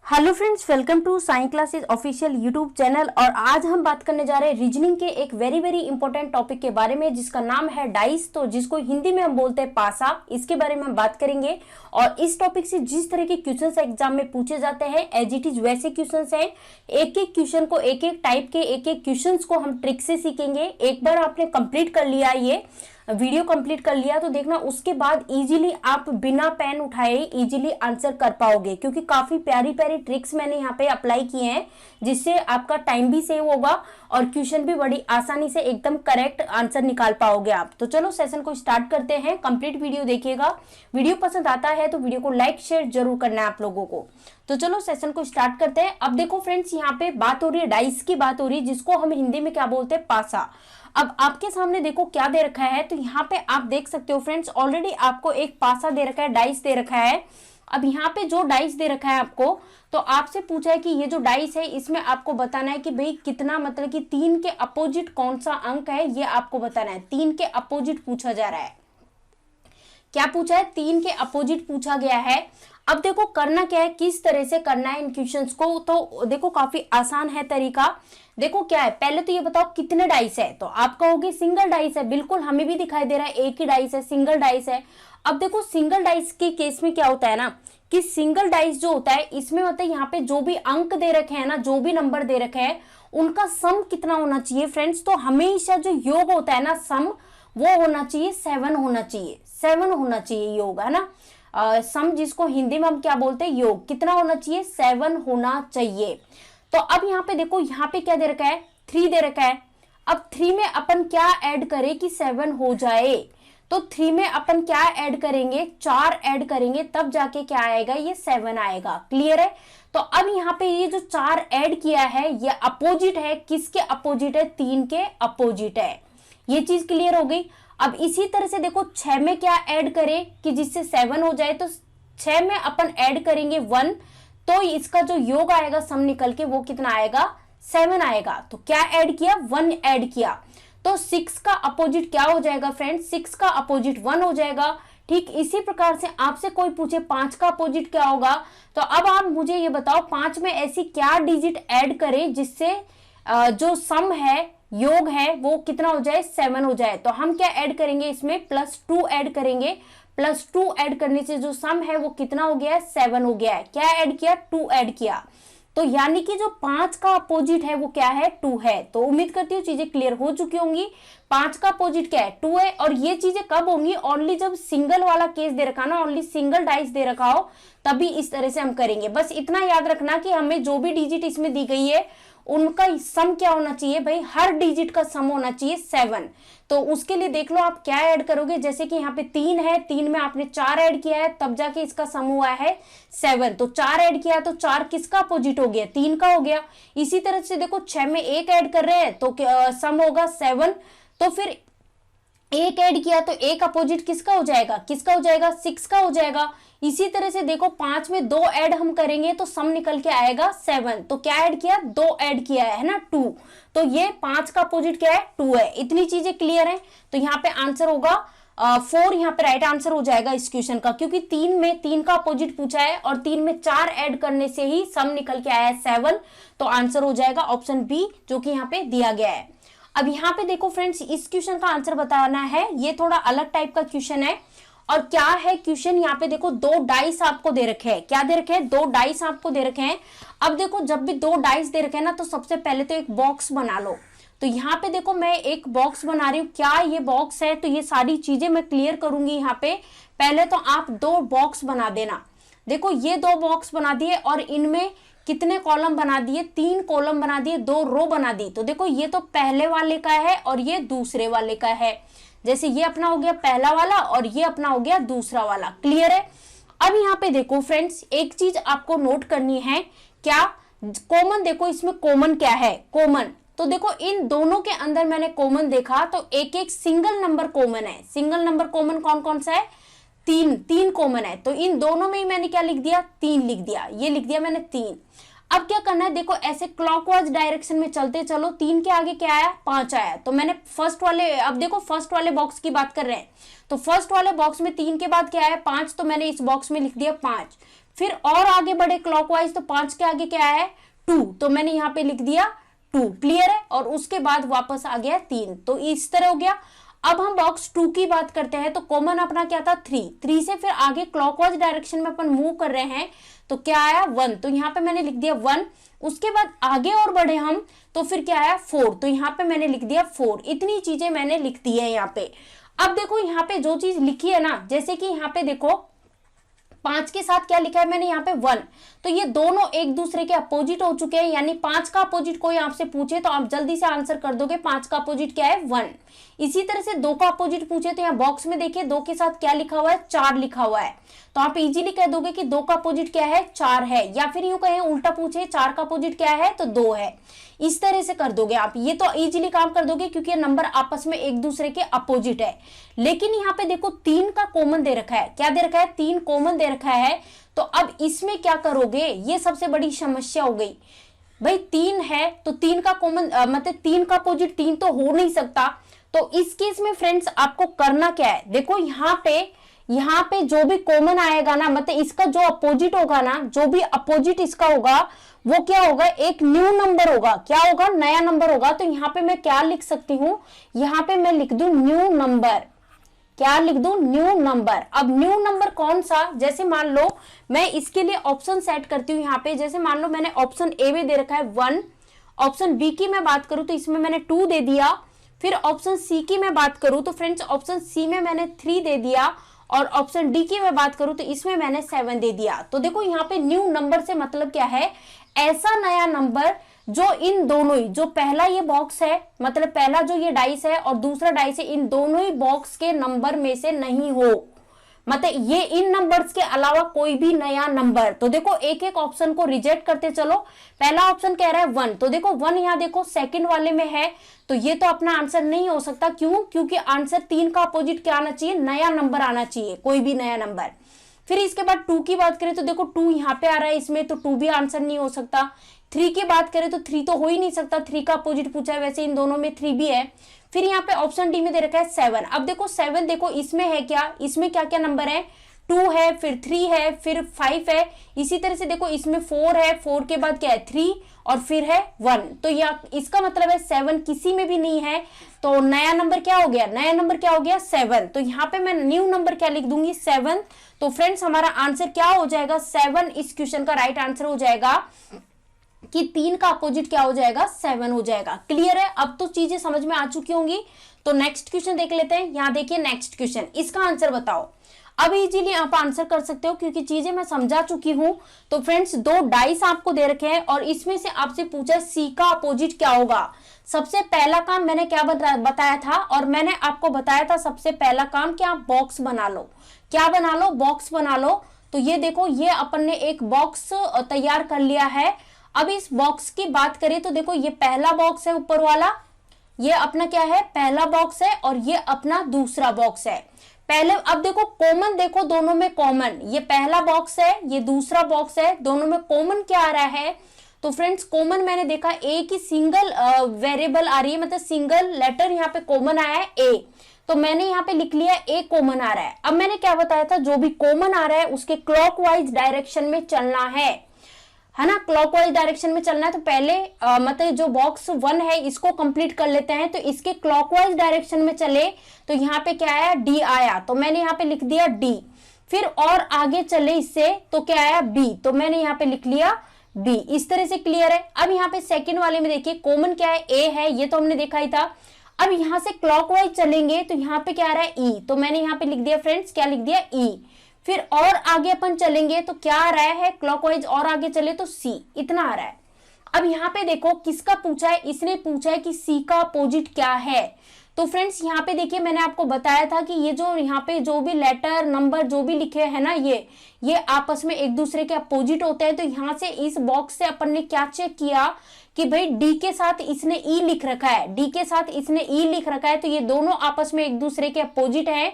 Hello friends, welcome to science classes official YouTube channel. और आज हम बात करने जा रहे हैं रीजनिंग के एक वेरी इंपॉर्टेंट टॉपिक के बारे में, जिसका नाम है डाइस, तो जिसको हिंदी में हम बोलते हैं पासा। इसके बारे में हम बात करेंगे और इस टॉपिक से जिस तरह के क्वेश्चंस एग्जाम में पूछे जाते हैं एज इट इज वैसे क्वेश्चंस हैं। एक एक क्वेश्चन को, एक एक टाइप के एक एक क्वेश्चंस को हम ट्रिक से सीखेंगे। एक बार आपने कंप्लीट कर लिया, ये वीडियो कंप्लीट कर लिया, तो देखना उसके बाद इजीली आप बिना पेन उठाए इजीली आंसर कर पाओगे, क्योंकि काफी प्यारी प्यारी ट्रिक्स मैंने यहाँ पे अप्लाई किए हैं, जिससे आपका टाइम भी सेव होगा और क्वेश्चन भी बड़ी आसानी से एकदम करेक्ट आंसर निकाल पाओगे आप। तो चलो सेशन को स्टार्ट करते हैं। कंप्लीट वीडियो देखिएगा। वीडियो पसंद आता है तो वीडियो को लाइक शेयर जरूर करना है आप लोगों को। तो चलो सेशन को स्टार्ट करते हैं। अब देखो फ्रेंड्स, यहाँ पे बात हो रही है डाइस की, बात हो रही है जिसको हम हिंदी में क्या बोलते हैं, पासा। अब आपके सामने देखो क्या दे रखा है, तो यहाँ पे आप देख सकते हो फ्रेंड्स, ऑलरेडी आपको एक पासा दे रखा है, डाइस दे रखा है। अब यहाँ पे जो डाइस दे रखा है आपको, तो आपसे पूछा है कि ये जो डाइस है इसमें आपको बताना है कि भाई कितना, मतलब कि 3 के अपोजिट कौन सा अंक है, ये आपको बताना है। 3 के अपोजिट पूछा जा रहा है। क्या पूछा है? 3 के अपोजिट पूछा गया है। अब देखो करना क्या है, किस तरह से करना है इन क्वेश्चंस को, तो देखो काफी आसान है तरीका। देखो क्या है, पहले तो ये बताओ कितने डाइस है, तो आप कहोगे सिंगल डाइस है। बिल्कुल, हमें भी दिखाई दे रहा है एक ही डाइस है, सिंगल डाइस है। अब देखो सिंगल डाइस के केस में क्या होता है ना, कि सिंगल डाइस जो होता है इसमें होता है यहाँ पे जो भी अंक दे रखे हैं ना, जो भी नंबर दे रखे हैं, उनका सम कितना होना चाहिए फ्रेंड्स। तो हमेशा जो योग होता है ना, सम, वो होना चाहिए 7 होना चाहिए, 7 होना चाहिए योग, है ना। सम जिसको हिंदी में हम क्या बोलते हैं, योग, कितना होना चाहिए, 7 होना चाहिए। तो अब यहाँ पे देखो, यहाँ पे क्या दे रखा है, 3 दे रखा है। अब 3 में अपन क्या ऐड करें कि 7 हो जाए, तो 3 में अपन क्या ऐड करेंगे, 4 ऐड करेंगे, तब जाके क्या आएगा, ये 7 आएगा। क्लियर है? तो अब यहाँ पे ये जो 4 ऐड किया है, ये अपोजिट है, किसके अपोजिट है, 3 के अपोजिट है। ये चीज क्लियर हो गई। अब इसी तरह से देखो 6 में क्या ऐड करें कि जिससे 7 हो जाए, तो 6 में अपन ऐड करेंगे 1, तो इसका जो योग आएगा सम निकल के वो कितना आएगा, 7 आएगा। तो क्या ऐड किया, 1 ऐड किया। तो 6 का अपोजिट क्या हो जाएगा फ्रेंड्स, 6 का अपोजिट 1 हो जाएगा। ठीक इसी प्रकार से आपसे कोई पूछे 5 का अपोजिट क्या होगा, तो अब आप मुझे ये बताओ 5 में ऐसी क्या डिजिट ऐड करें जिससे जो सम है, योग है, वो कितना हो जाए, 7 हो जाए। तो हम क्या ऐड करेंगे, इसमें +2 ऐड करेंगे। +2 ऐड करने से जो सम है वो कितना हो गया है, 7 हो गया है। क्या ऐड किया, 2 ऐड किया। तो यानी कि जो 5 का अपोजिट है वो क्या है, 2 है। तो उम्मीद करती हूँ चीजें क्लियर हो चुकी होंगी। 5 का अपोजिट क्या है, 2 है। और ये चीजें कब होंगी, ओनली जब सिंगल वाला केस दे रखा ना, ओनली सिंगल डाइस दे रखा हो, तभी इस तरह से हम करेंगे। बस इतना याद रखना कि हमें जो भी डिजिट इसमें दी गई है उनका सम क्या होना चाहिए भाई, हर डिजिट का सम होना चाहिए 7। तो उसके लिए देख लो आप क्या ऐड करोगे, जैसे कि यहाँ पे 3 है, 3 में आपने 4 ऐड किया है, तब जाके इसका सम हुआ है 7। तो 4 ऐड किया तो 4 किसका अपोजिट हो गया, 3 का हो गया। इसी तरह से देखो 6 में 1 ऐड कर रहे हैं तो सम होगा 7। तो फिर 1 ऐड किया तो 1 अपोजिट किसका हो जाएगा, किसका हो जाएगा, 6 का हो जाएगा। इसी तरह से देखो 5 में 2 ऐड हम करेंगे तो सम निकल के आएगा 7। तो क्या ऐड किया, 2 ऐड किया है ना, 2। तो ये 5 का अपोजिट क्या है, 2 है। इतनी चीजें क्लियर है। तो यहाँ पे आंसर होगा 4, यहाँ पे राइट आंसर हो जाएगा इस क्वेश्चन का, क्योंकि 3 में 3 का अपोजिट पूछा है और 3 में 4 ऐड करने से ही सम निकल के आया है 7। तो आंसर हो जाएगा ऑप्शन बी, जो कि यहाँ पे दिया गया है। अब यहाँ पे देखो फ्रेंड्स, इस क्वेश्चन का आंसर बताना है। ये थोड़ा अलग टाइप का क्वेश्चन है। और क्या है क्वेश्चन, यहाँ पे देखो 2 डाइस आपको दे रखे हैं। क्या दे रखे हैं, 2 डाइस आपको दे रखे हैं। अब देखो जब भी 2 डाइस दे रखे हैं ना, तो सबसे पहले तो एक बॉक्स बना लो। तो यहाँ पे देखो मैं एक बॉक्स बना रही हूँ। क्या ये बॉक्स है, तो ये सारी चीजें मैं क्लियर करूंगी यहाँ पे। पहले तो आप 2 बॉक्स बना देना। देखो ये 2 बॉक्स बना दिए और इनमें कितने कॉलम बना दिए, 3 कॉलम बना दिए, 2 रो बना दी। तो देखो ये तो पहले वाले का है और ये दूसरे वाले का है। जैसे ये अपना हो गया पहला वाला और ये अपना हो गया दूसरा वाला। क्लियर है? अब यहाँ पे देखो फ्रेंड्स, एक चीज आपको नोट करनी है। क्या कॉमन, देखो इसमें कॉमन क्या है, कॉमन। तो देखो इन दोनों के अंदर मैंने कॉमन देखा तो एक एक सिंगल नंबर कॉमन है। सिंगल नंबर कॉमन कौन कौन सा है, 3 कॉमन है। तो इन दोनों में ही मैंने क्या लिख दिया, 3 लिख दिया। ये लिख दिया मैंने 3। अब क्या करना है, देखो ऐसे क्लॉकवाइज डायरेक्शन में चलते चलो। 3 के आगे क्या आया, 5 आया। तो मैंने फर्स्ट वाले, अब देखो फर्स्ट वाले बॉक्स की बात कर रहे हैं, तो फर्स्ट वाले बॉक्स में 3 के बाद क्या आया, 5। तो मैंने इस बॉक्स में लिख दिया 5। फिर और आगे बढ़े क्लॉकवाइज तो 5 के आगे क्या है 2, तो मैंने यहाँ पे लिख दिया 2, क्लियर है। और उसके बाद वापस आ गया 3, तो इस तरह हो गया। अब हम बॉक्स 2 की बात करते हैं तो कॉमन अपना क्या था 3 से फिर आगे क्लॉकवाइज डायरेक्शन में अपन मूव कर रहे हैं तो क्या आया 1, तो यहाँ पे मैंने लिख दिया 1। उसके बाद आगे और बढ़े हम तो फिर क्या आया 4, तो यहाँ पे मैंने लिख दिया 4। इतनी चीजें मैंने लिख दी है यहाँ पे। अब देखो यहाँ पे जो चीज लिखी है ना, जैसे कि यहाँ पे देखो 5 के साथ क्या लिखा है मैंने यहाँ पे 1, तो ये दोनों एक दूसरे के अपोजिट हो चुके हैं, यानी 5 का अपोजिट कोई आपसे पूछे तो आप जल्दी से आंसर कर दोगे 5 का अपोजिट क्या है 1। इसी तरह से 2 का अपोजिट पूछे तो यहाँ बॉक्स में देखिए 2 के साथ क्या लिखा हुआ है 4 लिखा हुआ है, तो आप इजीली कह दोगे कि 2 का अपोजिट क्या है 4 है। या फिर यूं कहें उल्टा पूछे 4 का अपोजिट क्या है तो 2 है, इस तरह से कर दोगे आप, ये तो इजीली काम कर दोगे क्योंकि ये नंबर आपस में एक दूसरे के अपोजिट है। लेकिन यहाँ पे देखो 3 का कॉमन दे रखा है, क्या दे रखा है 3 कॉमन दे रखा है, तो अब इसमें क्या करोगे, ये सबसे बड़ी समस्या हो गई भाई। 3 है तो 3 का कॉमन मतलब 3 का अपोजिट 3 तो हो नहीं सकता, तो इस केस में फ्रेंड्स आपको करना क्या है, देखो यहाँ पे जो भी कॉमन आएगा ना, मतलब इसका जो अपोजिट होगा ना, जो भी अपोजिट इसका होगा वो क्या होगा, एक न्यू नंबर होगा, क्या होगा नया नंबर होगा। तो यहाँ पे मैं क्या लिख सकती हूँ, यहाँ पे मैं लिख दूं न्यू नंबर, क्या लिख दूं न्यू नंबर। अब न्यू नंबर कौन सा, जैसे मान लो मैं इसके लिए ऑप्शन सेट करती हूँ यहाँ पे, जैसे मान लो मैंने ऑप्शन ए में दे रखा है 1, ऑप्शन बी की मैं बात करूं तो इसमें मैंने 2 दे दिया, फिर ऑप्शन सी की मैं बात करूं तो फ्रेंड्स ऑप्शन सी में मैंने 3 दे दिया, और ऑप्शन डी की मैं बात करूं तो इसमें मैंने 7 दे दिया। तो देखो यहाँ पे न्यू नंबर से मतलब क्या है, ऐसा नया नंबर जो इन दोनों ही, जो पहला ये बॉक्स है मतलब पहला जो ये डाइस है और दूसरा डाइस है, इन दोनों ही बॉक्स के नंबर में से नहीं हो, मतलब ये इन नंबर्स के अलावा कोई भी नया नंबर। तो देखो एक एक ऑप्शन को रिजेक्ट करते चलो। पहला ऑप्शन कह रहा है 1, तो देखो 1 यहाँ देखो सेकंड वाले में है, तो ये तो अपना आंसर नहीं हो सकता, क्यों, क्योंकि आंसर 3 का अपोजिट क्या आना चाहिए, नया नंबर आना चाहिए, कोई भी नया नंबर। फिर इसके बाद 2 की बात करें तो देखो 2 यहाँ पे आ रहा है इसमें, तो 2 भी आंसर नहीं हो सकता। 3 की बात करें तो 3 तो हो ही नहीं सकता, 3 का अपोजिट पूछा है, वैसे इन दोनों में 3 भी है। फिर यहाँ पे ऑप्शन डी में दे रखा है 7। अब देखो 7 देखो इसमें है क्या, इसमें क्या क्या नंबर है, 2 है, फिर 3 है, फिर 5 है। इसी तरह से देखो इसमें 4 है, 4 के बाद क्या है 3 और फिर है 1, तो यह इसका मतलब है 7 किसी में भी नहीं है, तो नया नंबर क्या हो गया, नया नंबर क्या हो गया 7। तो यहाँ पे मैं न्यू नंबर क्या लिख दूंगी 7। तो फ्रेंड्स हमारा आंसर क्या हो जाएगा 7, इस क्वेश्चन का राइट आंसर हो जाएगा कि 3 का अपोजिट क्या हो जाएगा 7 हो जाएगा। क्लियर है, अब तो चीजें समझ में आ चुकी होंगी। तो नेक्स्ट क्वेश्चन देख लेते हैं। यहाँ देखिए नेक्स्ट क्वेश्चन, इसका आंसर बताओ। अब इजीली आप आंसर कर सकते हो क्योंकि चीजें मैं समझा चुकी हूं। तो फ्रेंड्स 2 डाइस आपको दे रखे हैं और इसमें से आपसे पूछा सी का अपोजिट क्या होगा। सबसे पहला काम मैंने क्या बताया था, और मैंने आपको बताया था सबसे पहला काम कि आप बॉक्स बना लो। क्या बना लो, बॉक्स बना लो। तो ये देखो ये अपन ने एक बॉक्स तैयार कर लिया है। अब इस बॉक्स की बात करें तो देखो ये पहला बॉक्स है ऊपर वाला, ये अपना क्या है पहला बॉक्स है, और ये अपना दूसरा बॉक्स है। पहले अब देखो कॉमन, देखो दोनों में कॉमन, ये पहला बॉक्स है ये दूसरा बॉक्स है, दोनों में कॉमन क्या आ रहा है। तो फ्रेंड्स कॉमन मैंने देखा एक ही सिंगल वेरिएबल आ रही है, मतलब सिंगल लेटर यहाँ पे कॉमन आया है ए, तो मैंने यहाँ पे लिख लिया ए कॉमन आ रहा है। अब मैंने क्या बताया था, जो भी कॉमन आ रहा है उसके क्लॉकवाइज डायरेक्शन में चलना है ना, क्लॉकवाइज डायरेक्शन में चलना है। तो पहले मतलब जो बॉक्स 1 है इसको कंप्लीट कर लेते हैं। तो इसके क्लॉकवाइज डायरेक्शन में चले तो यहाँ पे क्या आया डी आया, तो मैंने यहाँ पे लिख दिया डी। फिर और आगे चले इससे तो क्या आया बी, तो मैंने यहाँ पे लिख लिया बी। इस तरह से क्लियर है। अब यहाँ पे सेकंड वाले में देखिए कॉमन क्या है ए है, ये तो हमने देखा ही था। अब यहाँ से क्लॉकवाइज चलेंगे तो यहाँ पे क्या आ रहा है ई, तो मैंने यहाँ पे लिख दिया फ्रेंड्स, क्या लिख दिया ई। फिर और आगे अपन चलेंगे तो क्या आ रहा है क्लॉकवाइज, और आगे चले तो सी, इतना आ रहा है। अब यहाँ पे देखो किसका पूछा है, इसने पूछा है कि सी का अपोजिट क्या है। तो फ्रेंड्स यहाँ पे देखिए मैंने आपको बताया था कि ये जो यहाँ पे जो भी लेटर नंबर जो भी लिखे हैं ना ये आपस में एक दूसरे के अपोजिट होते हैं। तो यहाँ से इस बॉक्स से अपन ने क्या चेक किया कि भाई डी के साथ इसने ई लिख रखा है, डी के साथ इसने ई लिख रखा है, तो ये दोनों आपस में एक दूसरे के अपोजिट है।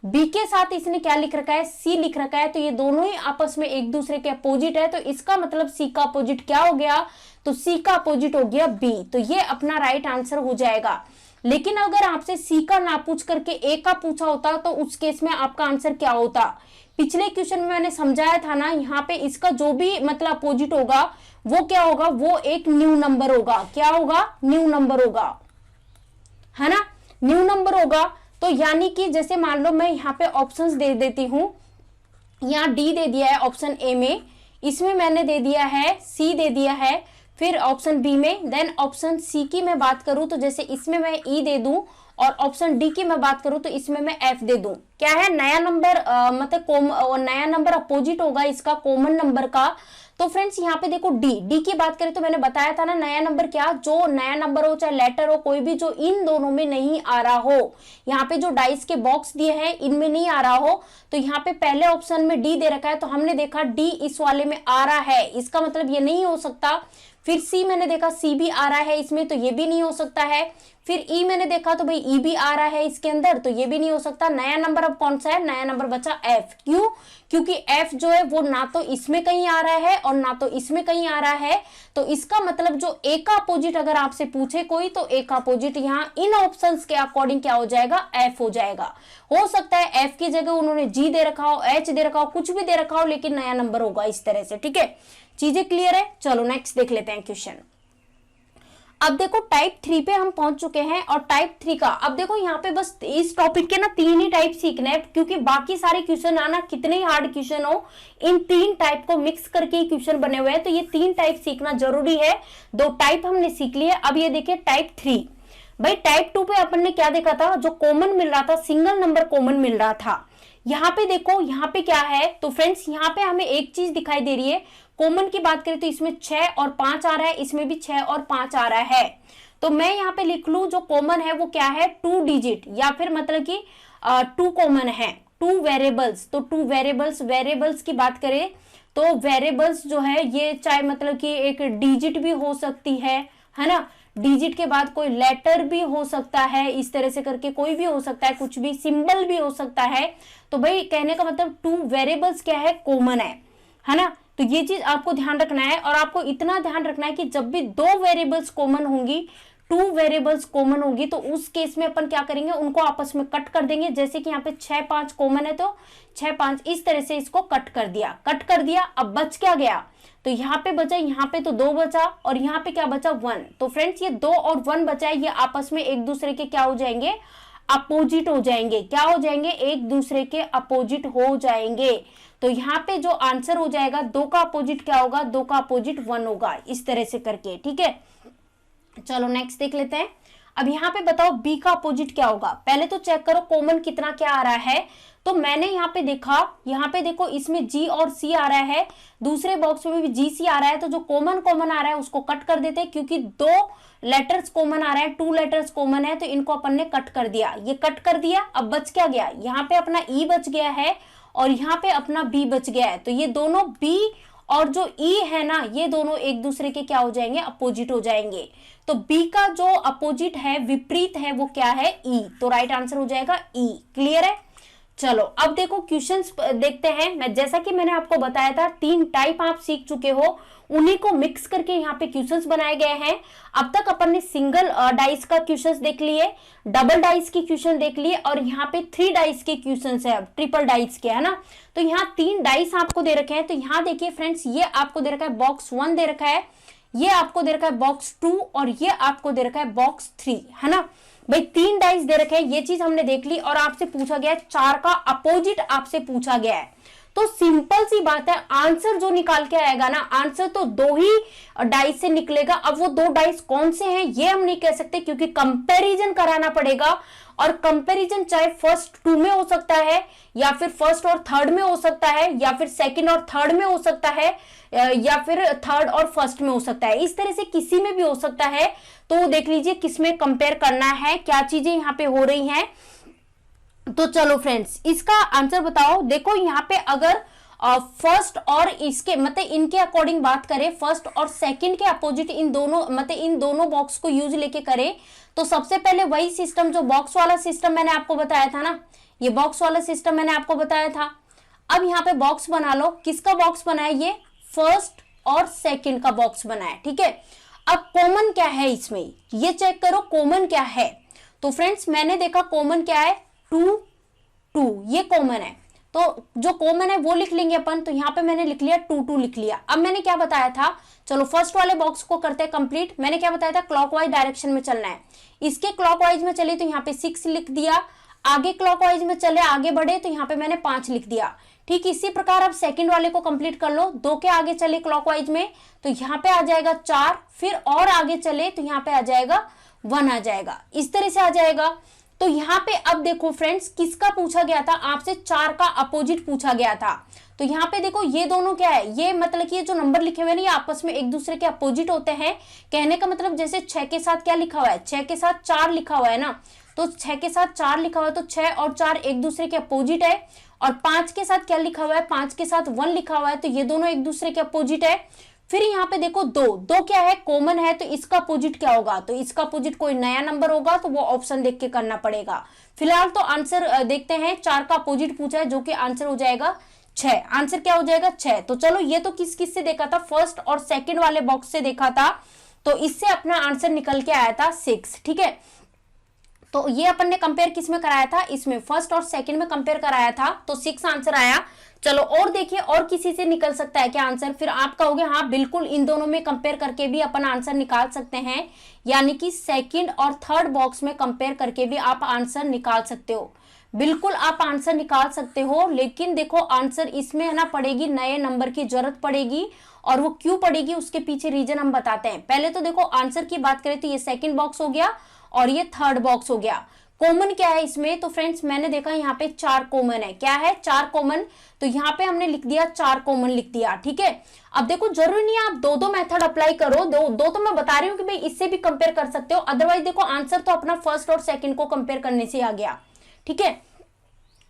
बी के साथ इसने क्या लिख रखा है सी लिख रखा है, तो ये दोनों ही आपस में एक दूसरे के अपोजिट है। तो इसका मतलब सी का अपोजिट क्या हो गया, तो सी का अपोजिट हो गया बी। तो ये अपना राइट आंसर हो जाएगा। लेकिन अगर आपसे सी का ना पूछ करके ए का पूछा होता तो उस केस में आपका आंसर क्या होता, पिछले क्वेश्चन में मैंने समझाया था ना, यहाँ पे इसका जो भी मतलब अपोजिट होगा वो क्या होगा, वो एक न्यू नंबर होगा। क्या होगा, न्यू नंबर होगा, है ना, न्यू नंबर होगा। तो यानी कि जैसे मान लो मैं यहाँ पे ऑप्शंस दे देती हूँ, यहाँ डी दे दिया है ऑप्शन ए में, इसमें मैंने दे दिया है सी दे दिया है, फिर ऑप्शन बी में, देन ऑप्शन सी की मैं बात करूं तो जैसे इसमें मैं ई दे दूं, और ऑप्शन डी की मैं बात करूं तो इसमें मैं एफ दे दूं। क्या है, नया नंबर मतलब नया नंबर अपोजिट होगा इसका कॉमन नंबर का। तो फ्रेंड्स यहाँ पे देखो डी की बात करें तो मैंने बताया था ना, नया नंबर क्या, जो नया नंबर हो चाहे लेटर हो कोई भी, जो इन दोनों में नहीं आ रहा हो, यहाँ पे जो डाइस के बॉक्स दिए हैं इनमें नहीं आ रहा हो। तो यहाँ पे पहले ऑप्शन में डी दे रखा है तो हमने देखा डी इस वाले में आ रहा है, इसका मतलब ये नहीं हो सकता। फिर सी मैंने देखा सी भी आ रहा है इसमें, तो ये भी नहीं हो सकता है। फिर ई मैंने देखा तो भाई ई भी आ रहा है इसके अंदर, तो ये भी नहीं हो सकता। नया नंबर अब कौन सा है, नया नंबर बचा एफ। क्यों, क्योंकि एफ जो है वो ना तो इसमें कहीं आ रहा है और ना तो इसमें कहीं आ रहा है। तो इसका मतलब जो ए का अपोजिट अगर आपसे पूछे कोई, तो ए का अपोजिट यहाँ इन ऑप्शंस के अकॉर्डिंग क्या हो जाएगा, एफ हो जाएगा। हो सकता है एफ की जगह उन्होंने जी दे रखा हो, एच दे रखा हो, कुछ भी दे रखा हो, लेकिन नया नंबर होगा इस तरह से। ठीक है, चीजें क्लियर है। चलो नेक्स्ट देख लेते हैं क्वेश्चन। अब देखो टाइप 3 पे हम पहुंच चुके हैं, और टाइप 3 का अब देखो यहाँ पे बस इस टॉपिक के ना 3 ही टाइप सीखने हैं, क्योंकि बाकी सारे क्वेश्चन आना कितने ही हार्ड क्वेश्चन हो, इन 3 टाइप को मिक्स करके ही क्वेश्चन बने हुए हैं। तो ये 3 टाइप सीखना जरूरी है। 2 टाइप हमने सीख लिए। अब ये देखिए टाइप 3। भाई टाइप 2 पे अपन ने क्या देखा था, जो कॉमन मिल रहा था, सिंगल नंबर कॉमन मिल रहा था। यहाँ पे देखो, यहाँ पे क्या है, तो फ्रेंड्स यहाँ पे हमें एक चीज दिखाई दे रही है, कॉमन की बात करें तो इसमें 6 और 5 आ रहा है, इसमें भी 6 और 5 आ रहा है। तो मैं यहाँ पे लिख लूं जो कॉमन है वो क्या है, 2 डिजिट, या फिर मतलब कि 2 कॉमन है, 2 वेरिएबल्स। तो 2 वेरिएबल्स, वेरिएबल्स की बात करें तो वेरिएबल्स जो है ये चाहे मतलब कि एक डिजिट भी हो सकती है ना, डिजिट के बाद कोई लेटर भी हो सकता है, इस तरह से करके कोई भी हो सकता है, कुछ भी सिंबल भी हो सकता है। तो भाई कहने का मतलब 2 वेरिएबल्स क्या है, कॉमन है ना। तो ये चीज आपको ध्यान रखना है, और आपको इतना ध्यान रखना है कि जब भी 2 वेरिएबल्स कॉमन होंगी, 2 वेरिएबल्स कॉमन होगी, तो उस केस में अपन क्या करेंगे, उनको आपस में कट कर देंगे। जैसे कि यहाँ पे 6 5 कॉमन है तो 6 5 इस तरह से इसको कट कर दिया। अब बच क्या गया, तो यहाँ पे बचा, यहाँ पे तो 2 बचा, और यहाँ पे क्या बचा, 1। तो फ्रेंड्स ये 2 और 1 बचा है, ये आपस में एक दूसरे के क्या हो जाएंगे, अपोजिट हो जाएंगे। क्या हो जाएंगे, एक दूसरे के अपोजिट हो जाएंगे। तो यहाँ पे जो आंसर हो जाएगा, 2 का अपोजिट क्या होगा, 2 का अपोजिट 1 होगा, इस तरह से करके। ठीक है, चलो नेक्स्ट देख लेते हैं। अब यहाँ पे बताओ बी का अपोजिट क्या होगा। पहले तो चेक करो कॉमन कितना क्या आ रहा है। तो मैंने यहाँ पे देखा, यहाँ पे देखो इसमें जी और सी आ रहा है, दूसरे बॉक्स में भी जी सी आ रहा है। तो जो कॉमन आ रहा है उसको कट कर देते हैं, क्योंकि 2 लेटर्स कॉमन आ रहे हैं, 2 लेटर्स कॉमन है, तो इनको अपन ने कट कर दिया। ये कट कर दिया, अब बच क्या गया, यहाँ पे अपना ई बच गया है और यहाँ पे अपना बी बच गया है। तो ये दोनों बी और जो ई है ना, ये दोनों एक दूसरे के क्या हो जाएंगे, अपोजिट हो जाएंगे। तो बी का जो अपोजिट है, विपरीत है, वो क्या है, ई। तो राइट आंसर हो जाएगा ई। क्लियर है। चलो अब देखो क्वेश्चंस देखते हैं। मैं जैसा कि मैंने आपको बताया था 3 टाइप आप सीख चुके हो, उन्हीं को मिक्स करके यहाँ पे क्वेश्चंस बनाए गए हैं। अब तक अपन ने सिंगल डाइस का क्वेश्चंस देख लिए, डबल डाइस के क्वेश्चन देख लिए, और यहाँ पे 3 डाइस के क्वेश्चंस है, ट्रिपल डाइस के, है ना। तो यहाँ 3 डाइस आपको दे रखे हैं। तो यहाँ देखिए फ्रेंड्स, ये आपको दे रखा है बॉक्स 1 दे रखा है, ये आपको दे रखा है बॉक्स 2, और ये आपको दे रखा है बॉक्स 3, है ना। भाई 3 डाइस दे रखे हैं, ये चीज हमने देख ली। और आपसे पूछा गया है 4 का अपोजिट आपसे पूछा गया है। तो सिंपल सी बात है, आंसर जो निकाल के आएगा ना, आंसर तो 2 ही डाइस से निकलेगा। अब वो 2 डाइस कौन से हैं ये हम नहीं कह सकते, क्योंकि कंपैरिजन कराना पड़ेगा। और कंपैरिजन चाहे फर्स्ट 2 में हो सकता है, या फिर फर्स्ट और थर्ड में हो सकता है, या फिर सेकंड और थर्ड में हो सकता है, या फिर थर्ड और फर्स्ट में हो सकता है। इस तरह से किसी में भी हो सकता है। तो देख लीजिए किसमें कंपेयर करना है, क्या चीजें यहाँ पे हो रही हैं। तो चलो फ्रेंड्स, इसका आंसर बताओ। देखो यहाँ पे अगर फर्स्ट और इसके मतलब इनके अकॉर्डिंग बात करें, फर्स्ट और सेकंड के अपोजिट इन दोनों मतलब इन दोनों बॉक्स को यूज लेके करें, तो सबसे पहले वही सिस्टम जो बॉक्स वाला सिस्टम मैंने आपको बताया था ना, ये बॉक्स वाला सिस्टम मैंने आपको बताया था। अब यहाँ पे बॉक्स बना लो। किसका बॉक्स बना है, ये फर्स्ट और सेकंड का बॉक्स बना है। ठीक है, अब कॉमन क्या है इसमें, ये चेक करो कॉमन क्या है। तो फ्रेंड्स मैंने देखा कॉमन क्या है, 2 2 ये कॉमन है। तो जो कॉमन है वो लिख लेंगे अपन। तो यहाँ पे मैंने लिख लिया 2 2 लिख लिया। अब मैंने क्या बताया था, चलो फर्स्ट वाले बॉक्स को करते हैं कंप्लीट। मैंने क्या बताया था, क्लॉकवाइज डायरेक्शन में चलना है। इसके क्लॉकवाइज में चले तो यहाँ पे 6 लिख दिया, आगे क्लॉकवाइज में चले आगे बढ़े तो यहाँ पे मैंने 5 लिख दिया। ठीक इसी प्रकार अब सेकंड वाले को कंप्लीट कर लो। 2 के आगे चले क्लॉकवाइज में तो यहाँ पे आ जाएगा 4, फिर और आगे चले तो यहाँ पे आ जाएगा 1 आ जाएगा, इस तरह से आ जाएगा। तो यहाँ पे अब देखो फ्रेंड्स, किसका पूछा गया था आपसे, 4 का अपोजिट पूछा गया था। तो यहाँ पे देखो ये दोनों क्या है, ये मतलब कि ये जो नंबर लिखे हुए हैं ये आपस में एक दूसरे के अपोजिट होते हैं। कहने का मतलब जैसे 6 के साथ क्या लिखा हुआ है, 6 के साथ 4 लिखा हुआ है ना, तो 6 के साथ 4 लिखा हुआ है तो 6 और 4 एक दूसरे के अपोजिट है। और 5 के साथ क्या लिखा हुआ है, 5 के साथ 1 लिखा हुआ है तो ये दोनों एक दूसरे के अपोजिट है। फिर यहाँ पे देखो 2 क्या है, कॉमन है, तो इसका अपोजिट क्या होगा, तो इसका अपोजिट कोई नया नंबर होगा तो वो ऑप्शन देख के करना पड़ेगा। फिलहाल तो आंसर देखते हैं, 4 का अपोजिट पूछा है जो कि आंसर हो जाएगा 6। आंसर क्या हो जाएगा 6। तो चलो ये तो किस किस से देखा था, फर्स्ट और सेकंड वाले बॉक्स से देखा था, तो इससे अपना आंसर निकल के आया था 6। ठीक है, तो ये अपन ने कंपेयर किस में कराया था, इसमें फर्स्ट और सेकंड में कंपेयर कराया था, तो 6 आंसर आया। चलो और देखिए और किसी से निकल सकता है क्या आंसर, फिर आप कहोगे हाँ बिल्कुल इन दोनों में कंपेयर करके भी अपन आंसर निकाल सकते हैं, यानी कि सेकंड और थर्ड बॉक्स में कंपेयर करके भी आप आंसर निकाल सकते हो। बिल्कुल आप आंसर निकाल सकते हो, लेकिन देखो आंसर इसमें है ना पड़ेगी, नए नंबर की जरूरत पड़ेगी, और वो क्यों पड़ेगी उसके पीछे रीजन हम बताते हैं। पहले तो देखो आंसर की बात करें तो ये सेकंड बॉक्स हो गया और ये थर्ड बॉक्स हो गया। कॉमन क्या है इसमें, तो फ्रेंड्स मैंने देखा यहाँ पे 4 कॉमन है। क्या है, 4 कॉमन, तो यहाँ पे हमने लिख दिया 4 कॉमन लिख दिया। ठीक है, अब देखो जरूरी नहीं है आप दो मेथड अप्लाई करो, दो तो मैं बता रही हूँ कि भाई इससे भी कंपेयर कर सकते हो, अदरवाइज देखो आंसर तो अपना फर्स्ट और सेकंड को कंपेयर करने से आ गया। ठीक है,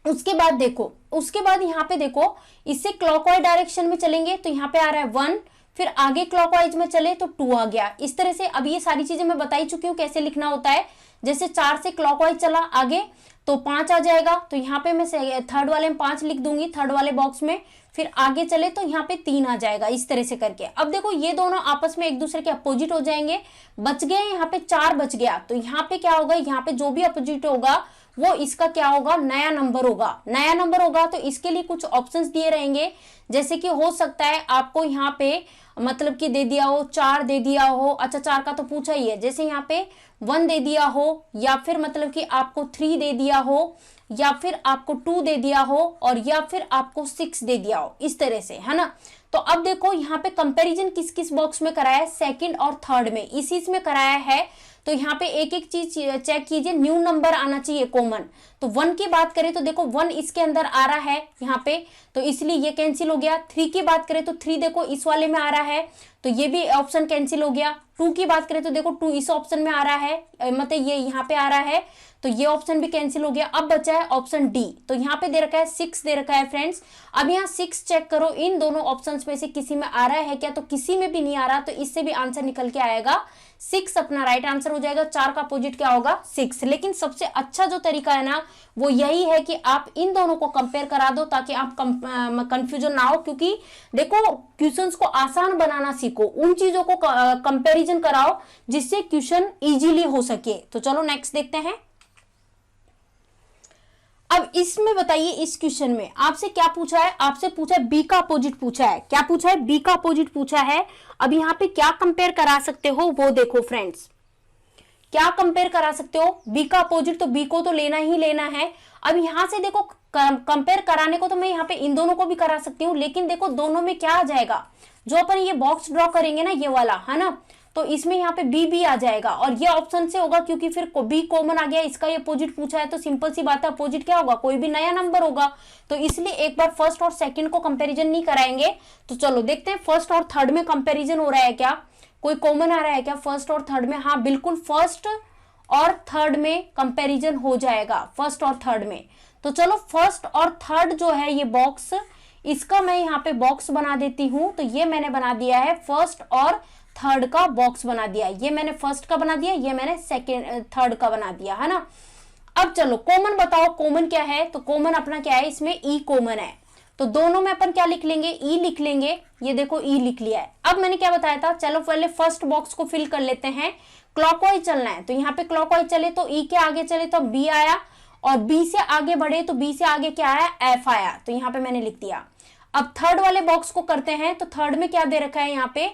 उसके बाद देखो, उसके बाद यहाँ पे देखो इससे क्लॉकवाइज डायरेक्शन में चलेंगे तो यहाँ पे आ रहा है 1, फिर आगे क्लॉकवाइज में चले तो 2 आ गया। इस तरह से अब ये सारी चीजें मैं बता ही चुकी हूँ कैसे लिखना होता है। जैसे 4 से क्लॉकवाइज चला आगे तो 5 आ जाएगा, तो यहाँ पे मैं थर्ड वाले में 5 लिख दूंगी, थर्ड वाले बॉक्स में। फिर आगे चले तो यहाँ पे 3 आ जाएगा, इस तरह से करके। अब देखो ये दोनों आपस में एक दूसरे के अपोजिट हो जाएंगे, बच गए यहाँ पे 4 बच गया, तो यहाँ पे क्या होगा, यहाँ पे जो भी अपोजिट होगा वो इसका क्या होगा, नया नंबर होगा। नया नंबर होगा तो इसके लिए कुछ ऑप्शंस दिए रहेंगे, जैसे कि हो सकता है आपको यहाँ पे मतलब कि दे दिया हो 4 दे दिया हो, अच्छा 4 का तो पूछा ही है, जैसे यहाँ पे 1 दे दिया हो, या फिर मतलब कि आपको 3 दे दिया हो, या फिर आपको 2 दे दिया हो, और या फिर आपको 6 दे दिया हो, इस तरह से, है ना। तो अब देखो यहाँ पे कंपैरिजन किस किस बॉक्स में कराया है, सेकंड और थर्ड में, इसी में कराया है। तो यहाँ पे एक एक चीज चेक कीजिए, न्यू नंबर आना चाहिए कॉमन। तो 1 की बात करें तो देखो 1 इसके अंदर आ रहा है यहाँ पे, तो इसलिए ये कैंसिल हो गया। 3 की बात करें तो 3 देखो इस वाले में आ रहा है, तो ये भी ऑप्शन कैंसिल हो गया। 2 की बात करें तो देखो 2 इस ऑप्शन में आ रहा है, मतलब ये यहाँ पे आ रहा है, तो ये ऑप्शन भी कैंसिल हो गया। अब बचा है ऑप्शन डी, तो यहाँ पे दे रखा है 6 दे रखा है फ्रेंड्स। अब यहाँ 6 चेक करो, इन दोनों ऑप्शंस में से किसी में आ रहा है क्या, तो किसी में भी नहीं आ रहा, तो इससे भी आंसर निकल के आएगा 6 अपना राइट आंसर हो जाएगा। 4 का अपोजिट क्या होगा 6। लेकिन सबसे अच्छा जो तरीका है ना वो यही है कि आप इन दोनों को कंपेयर करा दो, ताकि आप कंफ्यूजन ना हो, क्योंकि देखो क्वेश्चंस को आसान बनाना सीखो, उन चीजों को कंपैरिजन कराओ जिससे क्वेश्चन इजीली हो सके। तो चलो नेक्स्ट देखते हैं। अब इसमें बताइए, इस क्वेश्चन में आपसे क्या पूछा है, आपसे पूछा है बी का अपोजिट पूछा है। क्या पूछा है, बी का अपोजिट पूछा है। अब यहाँ पे क्या कंपेयर करा सकते हो वो देखो फ्रेंड्स, क्या कंपेयर करा सकते हो, बी का अपोजिट, तो बी को तो लेना ही लेना है। अब यहां से देखो कंपेयर कराने को तो मैं यहाँ पे इन दोनों को भी करा सकती हूँ, लेकिन देखो दोनों में क्या आ जाएगा, जो अपन ये बॉक्स ड्रॉ करेंगे ना ये वाला, है ना, तो इसमें यहाँ पे बी भी आ जाएगा, और ये ऑप्शन से होगा क्योंकि फिर बी कॉमन आ गया, इसका ये अपोजिट पूछा है, तो सिंपल सी बात है अपोजिट क्या होगा, कोई भी नया नंबर होगा। तो इसलिए एक बार फर्स्ट और सेकंड को कंपैरिजन नहीं कराएंगे। तो चलो देखते हैं फर्स्ट और थर्ड में कंपैरिजन हो रहा है क्या, कोई कॉमन आ रहा है क्या फर्स्ट और थर्ड में। हाँ बिल्कुल, फर्स्ट और थर्ड में कंपैरिजन हो जाएगा, फर्स्ट और थर्ड में। तो चलो फर्स्ट और थर्ड जो है ये बॉक्स, इसका मैं यहाँ पे बॉक्स बना देती हूँ। तो ये मैंने बना दिया है फर्स्ट और थर्ड का बॉक्स बना दिया, ये मैंने फर्स्ट का बना दिया, ये मैंने सेकेंड थर्ड का बना दिया, है ना। अब चलो कॉमन बताओ, कॉमन क्या है, तो कॉमन अपना क्या है, इसमें ई कॉमन है, तो दोनों में अपन क्या लिख लेंगे, ई लिख लेंगे। ये देखो ई लिख लिया है। अब मैंने क्या बताया था, चलो पहले फर्स्ट बॉक्स को फिल कर लेते हैं। क्लॉकवाइज चलना है, तो यहाँ पे क्लॉकवाइज चले तो ई के आगे चले तो बी आया, और बी से आगे बढ़े तो बी से आगे क्या आया, एफ आया, तो यहाँ पे मैंने लिख दिया। अब थर्ड वाले बॉक्स को करते हैं, तो थर्ड में क्या दे रखा है यहाँ पे,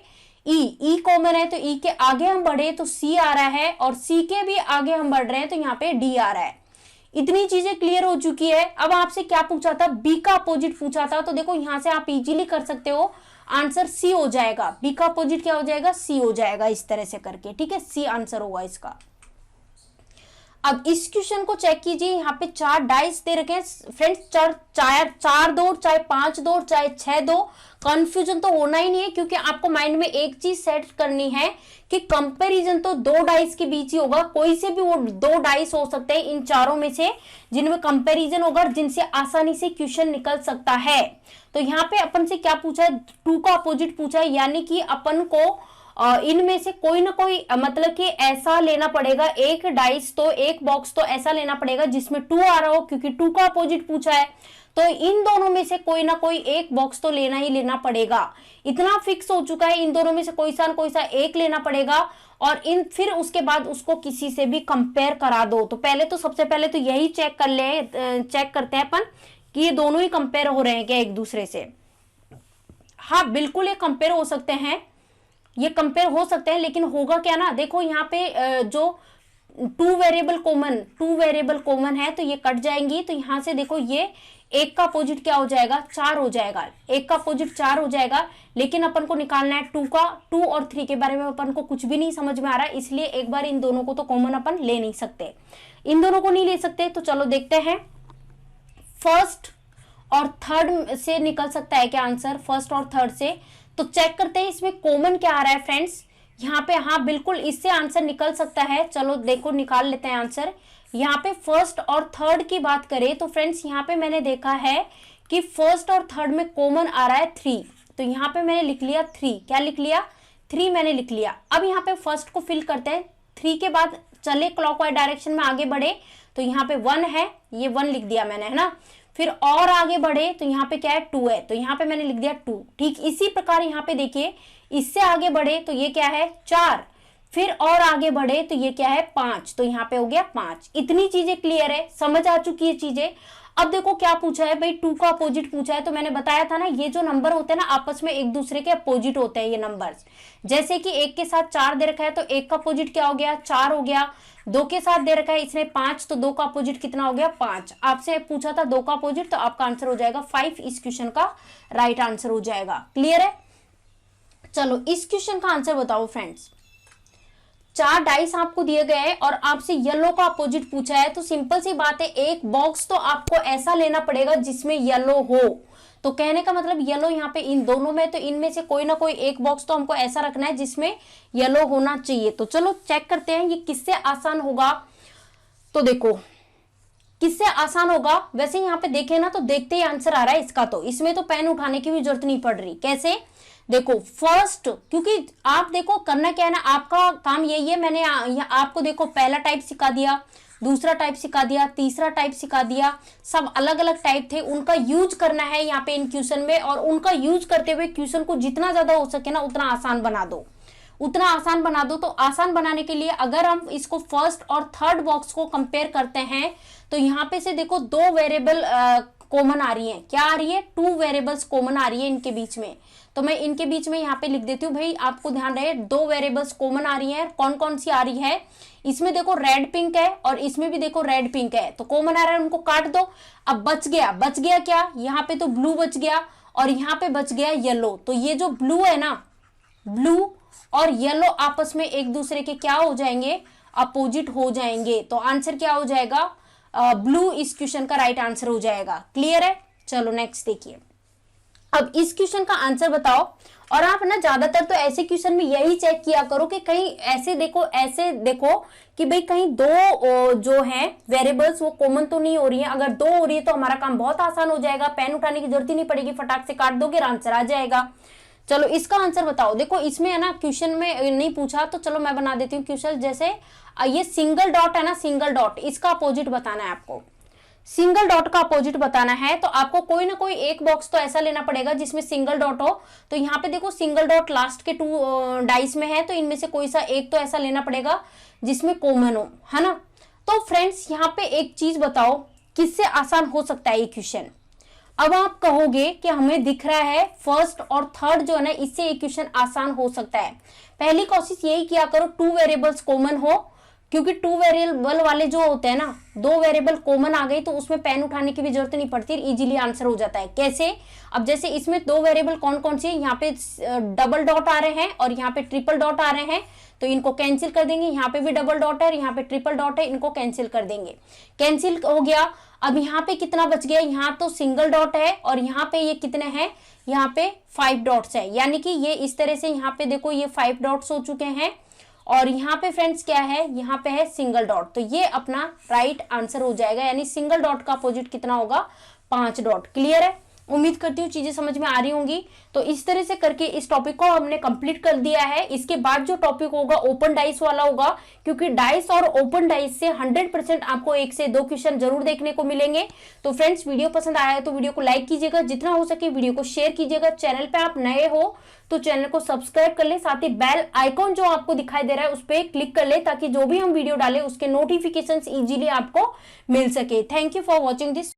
ई कॉमन है, तो ई के आगे हम बढ़े तो सी आ रहा है, और सी के भी आगे हम बढ़ रहे हैं तो यहाँ पे डी आ रहा है। इतनी चीजें क्लियर हो चुकी है। अब आपसे क्या पूछा था, बी का अपोजिट पूछा था, तो देखो यहां से आप इजीली कर सकते हो, आंसर सी हो जाएगा। बी का अपोजिट क्या हो जाएगा, सी हो जाएगा, इस तरह से करके, ठीक है, सी आंसर होगा इसका। अब इस क्वेश्चन को चेक कीजिए, यहाँ पे 4 डाइस दे रखे हैं फ्रेंड्स, चार दो, चाहे 5 दो, चाहे 6 दो, कंफ्यूजन तो होना ही नहीं है, क्योंकि आपको माइंड में एक चीज सेट करनी है कि कंपैरिजन तो 2 डाइस के बीच ही होगा, कोई से भी वो 2 डाइस हो सकते हैं इन चारों में से जिनमें कंपैरिजन होगा, जिनसे आसानी से क्वेश्चन निकल सकता है। तो यहाँ पे अपन से क्या पूछा है, 2 का अपोजिट पूछा है, यानी कि अपन को इनमें से कोई ना कोई मतलब कि ऐसा लेना पड़ेगा, एक डाइस तो एक बॉक्स तो ऐसा लेना पड़ेगा जिसमें 2 आ रहा हो, क्योंकि 2 का अपोजिट पूछा है, तो इन दोनों में से कोई ना कोई एक बॉक्स तो लेना ही लेना पड़ेगा। इतना फिक्स हो चुका है, इन दोनों में से कोई सा एक लेना पड़ेगा, और इन फिर उसके बाद उसको किसी से भी कंपेयर करा दो। तो पहले तो सबसे पहले तो यही चेक करते हैं अपन कि ये दोनों ही कंपेयर हो रहे हैं क्या एक दूसरे से। हाँ बिल्कुल ये कंपेयर हो सकते हैं, ये कंपेयर हो सकते हैं, लेकिन होगा क्या ना, देखो यहाँ पे जो 2 वेरिएबल कॉमन है तो ये कट जाएंगी, तो यहाँ से देखो ये एक का अपोजिट क्या हो जाएगा, 4 हो जाएगा, एक का अपोजिट 4 हो जाएगा, लेकिन अपन को निकालना है 2 और 3 के बारे में अपन को कुछ भी नहीं समझ में आ रहा है, इसलिए एक बार इन दोनों को तो कॉमन अपन ले नहीं सकते, इन दोनों को नहीं ले सकते। तो चलो देखते हैं, फर्स्ट और थर्ड से निकल सकता है क्या आंसर, फर्स्ट और थर्ड से, तो चेक करते हैं इसमें कॉमन क्या आ रहा है फ्रेंड्स। यहाँ पे हाँ बिल्कुल इससे आंसर निकल सकता है, चलो देखो निकाल लेते हैं आंसर। यहाँ पे फर्स्ट और थर्ड की बात करें तो फ्रेंड्स यहाँ पे मैंने देखा है कि फर्स्ट और थर्ड में कॉमन आ रहा है 3, तो यहाँ पे मैंने लिख लिया 3, क्या लिख लिया 3 मैंने लिख लिया। अब यहाँ पे फर्स्ट को फिल करते हैं, 3 के बाद चले क्लॉकवाइज डायरेक्शन में आगे बढ़े, तो यहाँ पे 1 है, ये 1 लिख दिया मैंने, है ना। फिर और आगे बढ़े तो यहाँ पे क्या है 2 है, तो यहाँ पे मैंने लिख दिया 2। ठीक इसी प्रकार यहाँ पे देखिए, इससे आगे बढ़े तो ये क्या है 4, फिर और आगे बढ़े तो ये क्या है 5, तो यहाँ पे हो गया 5। इतनी चीजें क्लियर है, समझ आ चुकी है चीजें। अब देखो क्या पूछा है भाई, 2 का अपोजिट पूछा है, तो मैंने बताया था ना ये जो नंबर होते हैं ना आपस में एक दूसरे के अपोजिट होते हैं ये नंबर्स। जैसे कि 1 के साथ 4 दे रखा है तो 1 का अपोजिट क्या हो गया 4 हो गया, 2 के साथ दे रखा है इसने 5, तो 2 का अपोजिट कितना हो गया 5। आपसे पूछा था 2 का अपोजिट, तो आपका आंसर हो जाएगा 5, इस क्वेश्चन का राइट आंसर हो जाएगा। क्लियर है। चलो इस क्वेश्चन का आंसर बताओ फ्रेंड्स। 4 डाइस आपको दिए गए हैं और आपसे येलो का अपोजिट पूछा है, तो सिंपल सी बात है, एक बॉक्स तो आपको ऐसा लेना पड़ेगा जिसमें येलो हो। तो कहने का मतलब येलो यहाँ पे इन दोनों में, तो इनमें से कोई ना कोई एक बॉक्स तो हमको ऐसा रखना है जिसमें येलो होना चाहिए। तो चलो चेक करते हैं ये किससे आसान होगा। तो देखो किससे आसान होगा, वैसे यहाँ पे देखें ना तो देखते ही आंसर आ रहा है इसका, तो इसमें तो पेन उठाने की भी जरूरत नहीं पड़ रही। कैसे, देखो फर्स्ट, क्योंकि आप देखो करना क्या है ना, आपका काम यही है, मैंने आपको देखो पहला टाइप सिखा दिया, दूसरा टाइप सिखा दिया, तीसरा टाइप सिखा दिया, सब अलग अलग टाइप थे, उनका यूज करना है यहाँ पे इन क्वेश्चन में, और उनका यूज करते हुए क्वेश्चन को जितना ज्यादा हो सके ना उतना आसान बना दो, उतना आसान बना दो। तो आसान बनाने के लिए अगर हम इसको फर्स्ट और थर्ड बॉक्स को कंपेयर करते हैं तो यहाँ पे से देखो 2 वेरिएबल कॉमन आ रही है, क्या आ रही है 2 वेरिएबल्स कॉमन आ रही है इनके बीच में। तो मैं इनके बीच में यहाँ पे लिख देती हूँ भाई, आपको ध्यान रहे 2 वेरिएबल्स कॉमन आ रही है। कौन कौन सी आ रही है, इसमें देखो रेड पिंक है और इसमें भी देखो रेड पिंक है, तो कॉमन आ रहा है, उनको काट दो। अब बच गया क्या, यहाँ पे तो ब्लू बच गया और यहाँ पे बच गया येलो। तो ये जो ब्लू है ना, ब्लू और येलो आपस में एक दूसरे के क्या हो जाएंगे, अपोजिट हो जाएंगे। तो आंसर क्या हो जाएगा, ब्लू इस क्वेश्चन का राइट आंसर हो जाएगा। क्लियर है। चलो नेक्स्ट देखिए, अब इस क्वेश्चन का आंसर बताओ। और आप ना ज्यादातर तो ऐसे क्वेश्चन में यही चेक किया करो कि कहीं ऐसे देखो कि भाई कहीं 2 जो है वेरिएबल्स वो कॉमन तो नहीं हो रही है। अगर 2 हो रही है तो हमारा काम बहुत आसान हो जाएगा, पेन उठाने की जरूरत ही नहीं पड़ेगी, फटाक से काट दोगे आंसर आ जाएगा। चलो इसका आंसर बताओ। देखो इसमें है ना क्वेश्चन में नहीं पूछा, तो चलो मैं बना देती हूँ क्वेश्चन। जैसे ये सिंगल डॉट है ना, सिंगल डॉट, इसका अपोजिट बताना है आपको, सिंगल डॉट का अपोजिट बताना है। तो आपको कोई ना कोई एक बॉक्स तो ऐसा लेना पड़ेगा जिसमें सिंगल डॉट हो। तो यहाँ पे देखो सिंगल डॉट लास्ट के 2 डाइस में है, तो इनमें से कोई सा एक तो ऐसा लेना पड़ेगा जिसमें कॉमन हो, है ना। तो फ्रेंड्स यहाँ पे एक चीज बताओ, किससे आसान हो सकता है ये क्वेश्चन? अब आप कहोगे कि हमें दिख रहा है फर्स्ट और थर्ड जो है ना, इससे ये क्वेश्चन आसान हो सकता है। पहली कोशिश यही किया करो, 2 वेरिएबल्स कॉमन हो, क्योंकि 2 वेरिएबल वाले जो होते हैं ना, 2 वेरिएबल कॉमन आ गई तो उसमें पेन उठाने की भी जरूरत नहीं पड़ती, इजीली आंसर हो जाता है। कैसे? अब जैसे इसमें 2 वेरिएबल कौन कौन से, यहाँ पे डबल डॉट आ रहे हैं और यहाँ पे ट्रिपल डॉट आ रहे हैं, तो इनको कैंसिल कर देंगे। यहाँ पे भी डबल डॉट है, यहाँ पे ट्रिपल डॉट है, इनको कैंसिल कर देंगे। कैंसिल हो गया। अब यहाँ पे कितना बच गया? यहाँ तो सिंगल डॉट है और यहाँ पे ये कितने हैं? यहाँ पे 5 डॉट्स है, यानी कि ये इस तरह से यहाँ पे देखो ये 5 डॉट्स हो चुके हैं। और यहाँ पे फ्रेंड्स क्या है? यहाँ पे है सिंगल डॉट, तो ये अपना राइट आंसर हो जाएगा। यानी सिंगल डॉट का अपोजिट कितना होगा? 5 डॉट। क्लियर है? उम्मीद करती हूँ चीजें समझ में आ रही होंगी। तो इस तरह से करके इस टॉपिक को हमने कंप्लीट कर दिया है। इसके बाद जो टॉपिक होगा ओपन डाइस वाला होगा, क्योंकि डाइस और ओपन डाइस से 100% आपको 1 से 2 क्वेश्चन जरूर देखने को मिलेंगे। तो फ्रेंड्स, वीडियो पसंद आया है तो वीडियो को लाइक कीजिएगा, जितना हो सके वीडियो को शेयर कीजिएगा। चैनल पे आप नए हो तो चैनल को सब्सक्राइब कर ले, साथ ही बेल आइकॉन जो आपको दिखाई दे रहा है उस पर क्लिक कर ले, ताकि जो भी हम वीडियो डालें उसके नोटिफिकेशंस इजीली आपको मिल सके। Thank you for watching this.